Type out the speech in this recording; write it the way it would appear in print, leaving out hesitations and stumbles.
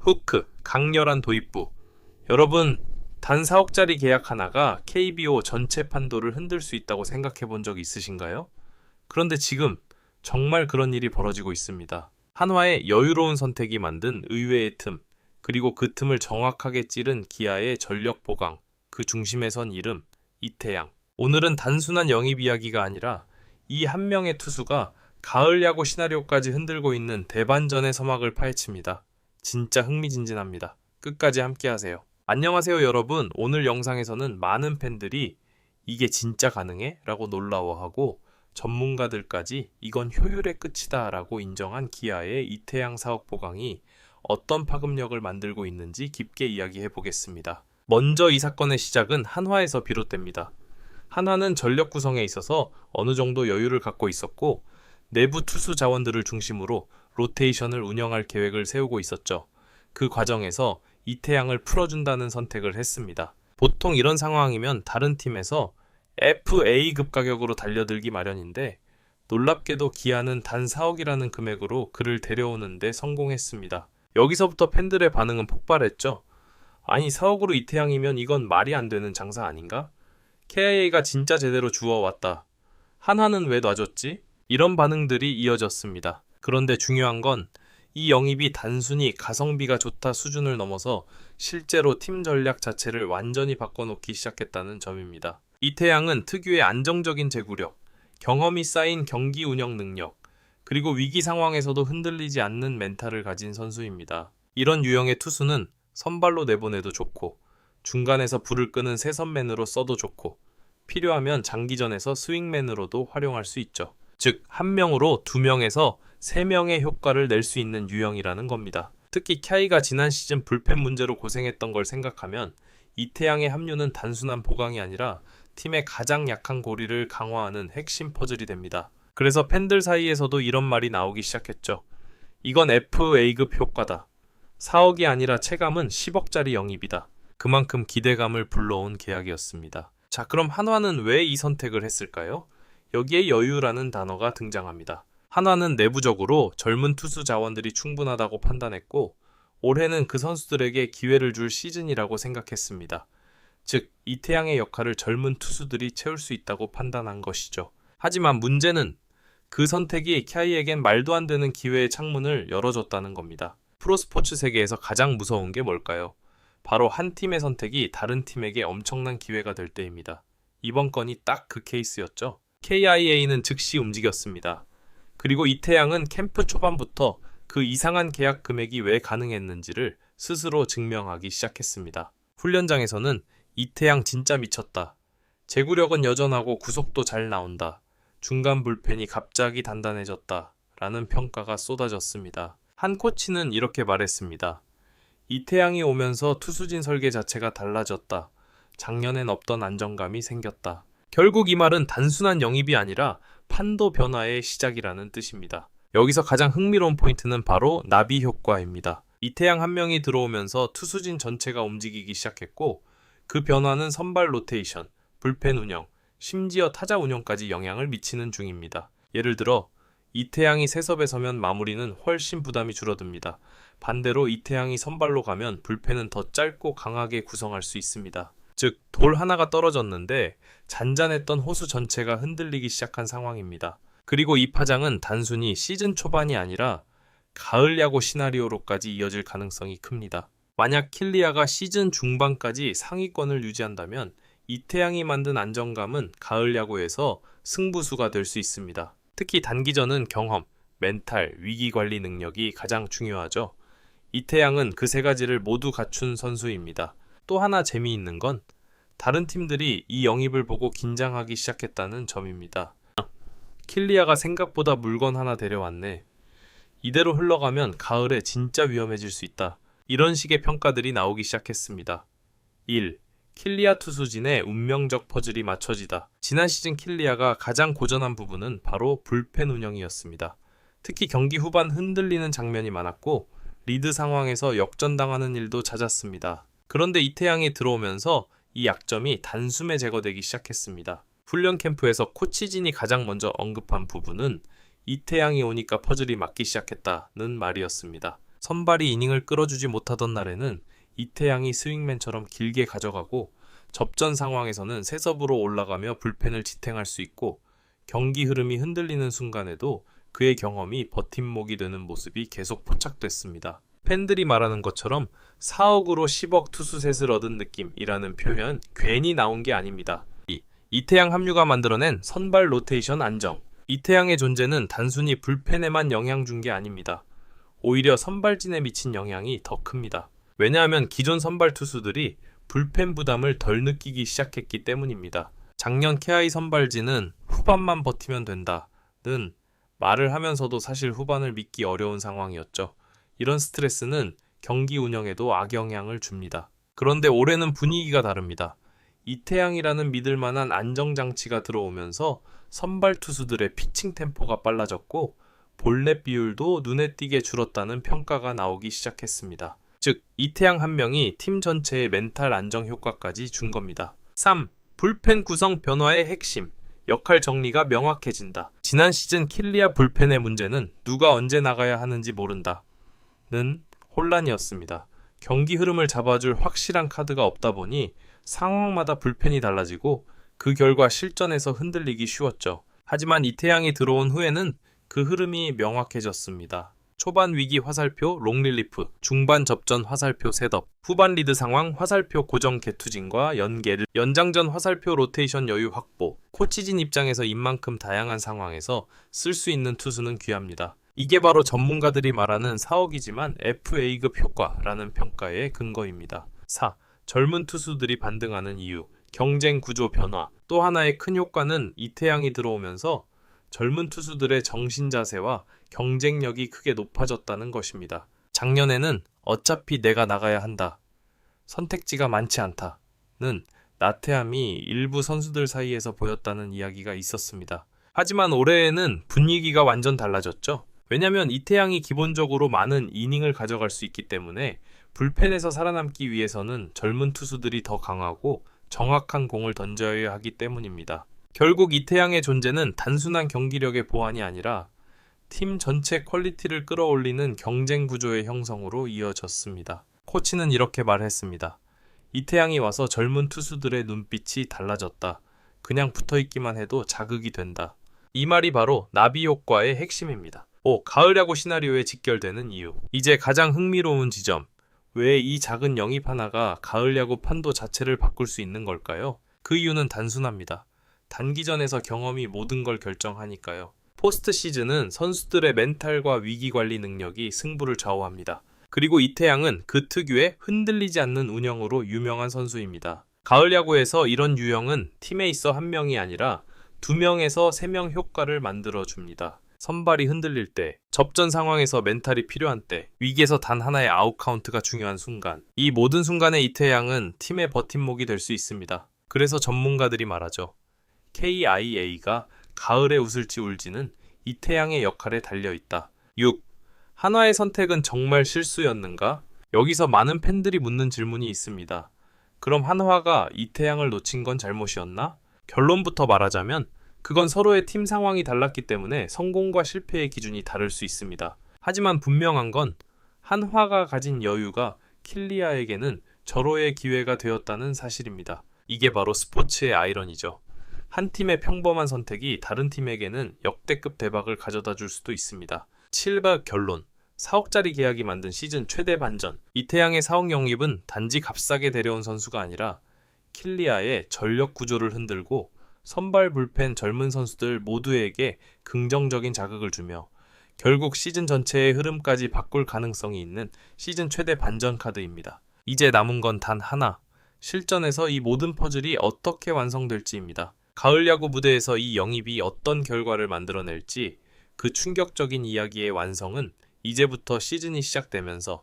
후크, 강렬한 도입부. 여러분, 단 4억짜리 계약 하나가 KBO 전체 판도를 흔들 수 있다고 생각해 본 적 있으신가요? 그런데 지금 정말 그런 일이 벌어지고 있습니다. 한화의 여유로운 선택이 만든 의외의 틈, 그리고 그 틈을 정확하게 찌른 기아의 전력 보강, 그 중심에 선 이름, 이태양. 오늘은 단순한 영입 이야기가 아니라 이 한 명의 투수가 가을 야구 시나리오까지 흔들고 있는 대반전의 서막을 파헤칩니다. 진짜 흥미진진합니다. 끝까지 함께하세요. 안녕하세요 여러분. 오늘 영상에서는 많은 팬들이 이게 진짜 가능해? 라고 놀라워하고 전문가들까지 이건 효율의 끝이다 라고 인정한 기아의 이태양 사업 보강이 어떤 파급력을 만들고 있는지 깊게 이야기해 보겠습니다. 먼저 이 사건의 시작은 한화에서 비롯됩니다. 한화는 전력 구성에 있어서 어느 정도 여유를 갖고 있었고 내부 투수 자원들을 중심으로 로테이션을 운영할 계획을 세우고 있었죠. 그 과정에서 이태양을 풀어준다는 선택을 했습니다. 보통 이런 상황이면 다른 팀에서 FA급 가격으로 달려들기 마련인데 놀랍게도 기아는 단 4억이라는 금액으로 그를 데려오는 데 성공했습니다. 여기서부터 팬들의 반응은 폭발했죠. 아니 4억으로 이태양이면 이건 말이 안 되는 장사 아닌가? KIA가 진짜 제대로 주워왔다. 한화는 왜 놔줬지? 이런 반응들이 이어졌습니다. 그런데 중요한 건 이 영입이 단순히 가성비가 좋다 수준을 넘어서 실제로 팀 전략 자체를 완전히 바꿔놓기 시작했다는 점입니다. 이태양은 특유의 안정적인 제구력, 경험이 쌓인 경기 운영 능력, 그리고 위기 상황에서도 흔들리지 않는 멘탈을 가진 선수입니다. 이런 유형의 투수는 선발로 내보내도 좋고 중간에서 불을 끄는 세선맨으로 써도 좋고 필요하면 장기전에서 스윙맨으로도 활용할 수 있죠. 즉, 한 명으로 2명에서 3명의 효과를 낼 수 있는 유형이라는 겁니다. 특히 카이가 지난 시즌 불펜 문제로 고생했던 걸 생각하면 이태양의 합류는 단순한 보강이 아니라 팀의 가장 약한 고리를 강화하는 핵심 퍼즐이 됩니다. 그래서 팬들 사이에서도 이런 말이 나오기 시작했죠. 이건 FA급 효과다. 4억이 아니라 체감은 10억짜리 영입이다. 그만큼 기대감을 불러온 계약이었습니다. 자, 그럼 한화는 왜 이 선택을 했을까요? 여기에 여유라는 단어가 등장합니다. 한화는 내부적으로 젊은 투수 자원들이 충분하다고 판단했고 올해는 그 선수들에게 기회를 줄 시즌이라고 생각했습니다. 즉, 이태양의 역할을 젊은 투수들이 채울 수 있다고 판단한 것이죠. 하지만 문제는 그 선택이 카이에겐 말도 안 되는 기회의 창문을 열어줬다는 겁니다. 프로스포츠 세계에서 가장 무서운 게 뭘까요? 바로 한 팀의 선택이 다른 팀에게 엄청난 기회가 될 때입니다. 이번 건이 딱 그 케이스였죠. KIA는 즉시 움직였습니다. 그리고 이태양은 캠프 초반부터 그 이상한 계약 금액이 왜 가능했는지를 스스로 증명하기 시작했습니다. 훈련장에서는 이태양 진짜 미쳤다. 제구력은 여전하고 구속도 잘 나온다. 중간 불펜이 갑자기 단단해졌다. 라는 평가가 쏟아졌습니다. 한 코치는 이렇게 말했습니다. 이태양이 오면서 투수진 설계 자체가 달라졌다. 작년엔 없던 안정감이 생겼다. 결국 이 말은 단순한 영입이 아니라 판도 변화의 시작이라는 뜻입니다. 여기서 가장 흥미로운 포인트는 바로 나비 효과입니다. 이태양 한 명이 들어오면서 투수진 전체가 움직이기 시작했고 그 변화는 선발 로테이션, 불펜 운영, 심지어 타자 운영까지 영향을 미치는 중입니다. 예를 들어 이태양이 세섭에 서면 마무리는 훨씬 부담이 줄어듭니다. 반대로 이태양이 선발로 가면 불펜은 더 짧고 강하게 구성할 수 있습니다. 즉, 돌 하나가 떨어졌는데 잔잔했던 호수 전체가 흔들리기 시작한 상황입니다. 그리고 이 파장은 단순히 시즌 초반이 아니라 가을 야구 시나리오로까지 이어질 가능성이 큽니다. 만약 킬리아가 시즌 중반까지 상위권을 유지한다면 이태양이 만든 안정감은 가을 야구에서 승부수가 될 수 있습니다. 특히 단기전은 경험, 멘탈, 위기관리 능력이 가장 중요하죠. 이태양은 그 세 가지를 모두 갖춘 선수입니다. 또 하나 재미있는 건 다른 팀들이 이 영입을 보고 긴장하기 시작했다는 점입니다. 킬리아가 생각보다 물건 하나 데려왔네. 이대로 흘러가면 가을에 진짜 위험해질 수 있다. 이런 식의 평가들이 나오기 시작했습니다. 1. 킬리아 투수진의 운명적 퍼즐이 맞춰지다. 지난 시즌 킬리아가 가장 고전한 부분은 바로 불펜 운영이었습니다. 특히 경기 후반 흔들리는 장면이 많았고 리드 상황에서 역전당하는 일도 잦았습니다. 그런데 이태양이 들어오면서 이 약점이 단숨에 제거되기 시작했습니다. 훈련 캠프에서 코치진이 가장 먼저 언급한 부분은 이태양이 오니까 퍼즐이 맞기 시작했다는 말이었습니다. 선발이 이닝을 끌어주지 못하던 날에는 이태양이 스윙맨처럼 길게 가져가고 접전 상황에서는 세섭으로 올라가며 불펜을 지탱할 수 있고 경기 흐름이 흔들리는 순간에도 그의 경험이 버팀목이 되는 모습이 계속 포착됐습니다. 팬들이 말하는 것처럼 4억으로 10억 투수셋을 얻은 느낌이라는 표현 괜히 나온 게 아닙니다. 이태양 합류가 만들어낸 선발 로테이션 안정. 이태양의 존재는 단순히 불펜에만 영향 준 게 아닙니다. 오히려 선발진에 미친 영향이 더 큽니다. 왜냐하면 기존 선발 투수들이 불펜 부담을 덜 느끼기 시작했기 때문입니다. 작년 KI 선발진은 후반만 버티면 된다는 말을 하면서도 사실 후반을 믿기 어려운 상황이었죠. 이런 스트레스는 경기 운영에도 악영향을 줍니다. 그런데 올해는 분위기가 다릅니다. 이태양이라는 믿을만한 안정장치가 들어오면서 선발 투수들의 피칭 템포가 빨라졌고 볼넷 비율도 눈에 띄게 줄었다는 평가가 나오기 시작했습니다. 즉, 이태양 한 명이 팀 전체의 멘탈 안정 효과까지 준 겁니다. 3. 불펜 구성 변화의 핵심. 역할 정리가 명확해진다. 지난 시즌 킬리아 불펜의 문제는 누가 언제 나가야 하는지 모른다. 는 혼란이었습니다. 경기 흐름을 잡아줄 확실한 카드가 없다 보니 상황마다 불펜이 달라지고 그 결과 실전에서 흔들리기 쉬웠죠. 하지만 이태양이 들어온 후에는 그 흐름이 명확해졌습니다. 초반 위기 화살표 롱릴리프, 중반 접전 화살표 셋업, 후반 리드 상황 화살표 고정 개투진과 연계를, 연장전 화살표 로테이션 여유 확보. 코치진 입장에서 이만큼 다양한 상황에서 쓸 수 있는 투수는 귀합니다. 이게 바로 전문가들이 말하는 4억이지만 FA급 효과라는 평가의 근거입니다. 4. 젊은 투수들이 반등하는 이유, 경쟁 구조 변화. 또 하나의 큰 효과는 이태양이 들어오면서 젊은 투수들의 정신 자세와 경쟁력이 크게 높아졌다는 것입니다. 작년에는 어차피 내가 나가야 한다, 선택지가 많지 않다는 나태함이 일부 선수들 사이에서 보였다는 이야기가 있었습니다. 하지만 올해에는 분위기가 완전 달라졌죠. 왜냐면 이태양이 기본적으로 많은 이닝을 가져갈 수 있기 때문에 불펜에서 살아남기 위해서는 젊은 투수들이 더 강하고 정확한 공을 던져야 하기 때문입니다. 결국 이태양의 존재는 단순한 경기력의 보완이 아니라 팀 전체 퀄리티를 끌어올리는 경쟁 구조의 형성으로 이어졌습니다. 코치는 이렇게 말했습니다. 이태양이 와서 젊은 투수들의 눈빛이 달라졌다. 그냥 붙어있기만 해도 자극이 된다. 이 말이 바로 나비 효과의 핵심입니다. 5. 가을 야구 시나리오에 직결되는 이유. 이제 가장 흥미로운 지점. 왜 이 작은 영입 하나가 가을 야구 판도 자체를 바꿀 수 있는 걸까요? 그 이유는 단순합니다. 단기전에서 경험이 모든 걸 결정하니까요. 포스트 시즌은 선수들의 멘탈과 위기 관리 능력이 승부를 좌우합니다. 그리고 이태양은 그 특유의 흔들리지 않는 운영으로 유명한 선수입니다. 가을 야구에서 이런 유형은 팀에 있어 한 명이 아니라 2명에서 3명 효과를 만들어줍니다. 선발이 흔들릴 때, 접전 상황에서 멘탈이 필요한 때, 위기에서 단 하나의 아웃 카운트가 중요한 순간, 이 모든 순간에 이태양은 팀의 버팀목이 될 수 있습니다. 그래서 전문가들이 말하죠. KIA가 가을에 웃을지 울지는 이태양의 역할에 달려있다. 6. 한화의 선택은 정말 실수였는가? 여기서 많은 팬들이 묻는 질문이 있습니다. 그럼 한화가 이태양을 놓친 건 잘못이었나? 결론부터 말하자면 그건 서로의 팀 상황이 달랐기 때문에 성공과 실패의 기준이 다를 수 있습니다. 하지만 분명한 건 한화가 가진 여유가 킬리아에게는 절호의 기회가 되었다는 사실입니다. 이게 바로 스포츠의 아이러니죠. 한 팀의 평범한 선택이 다른 팀에게는 역대급 대박을 가져다 줄 수도 있습니다. 7박 결론. 4억짜리 계약이 만든 시즌 최대 반전. 이태양의 4억 영입은 단지 값싸게 데려온 선수가 아니라 킬리아의 전력 구조를 흔들고 선발 불펜 젊은 선수들 모두에게 긍정적인 자극을 주며 결국 시즌 전체의 흐름까지 바꿀 가능성이 있는 시즌 최대 반전 카드입니다. 이제 남은 건 단 하나. 실전에서 이 모든 퍼즐이 어떻게 완성될지입니다. 가을 야구 무대에서 이 영입이 어떤 결과를 만들어낼지 그 충격적인 이야기의 완성은 이제부터 시즌이 시작되면서